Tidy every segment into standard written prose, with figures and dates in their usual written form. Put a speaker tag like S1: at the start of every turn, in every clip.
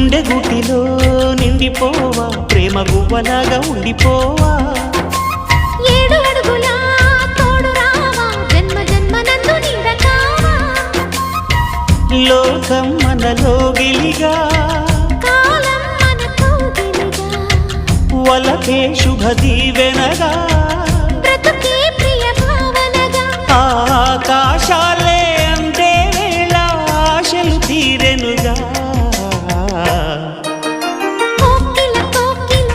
S1: గుండె గుటిలో నిండిపోవా ప్రేమ గువ్వలాగా ఉండిపోవా
S2: ఏడు అడుగుల తోడు రావా జన్మ జన్మనందు నిందకావా
S1: లోకం మనలో గిలిగా
S2: కాలం మనతో గిలిగా
S1: వలకే శుభ దీవెనగా
S2: బ్రతుకే ప్రియ భావనగా
S1: ఆకాశాలే అందే వేళ ఆశలు తీరెనుగా
S2: కోకిల కోకిల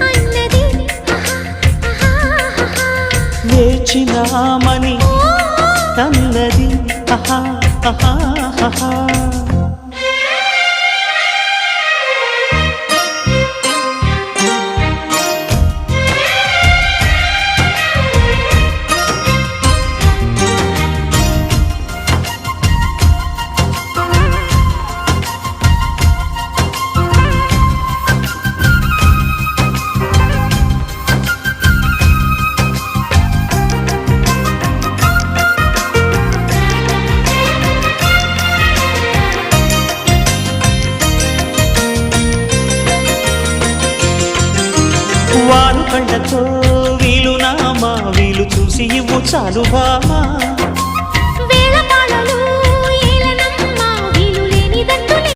S2: అన్నది
S1: వేచినామని అన్నది ఆహా ఆహా ఆహా వారు కండతో వీలు నామా వీలు చూసి ఇవ్వు చాలు బామా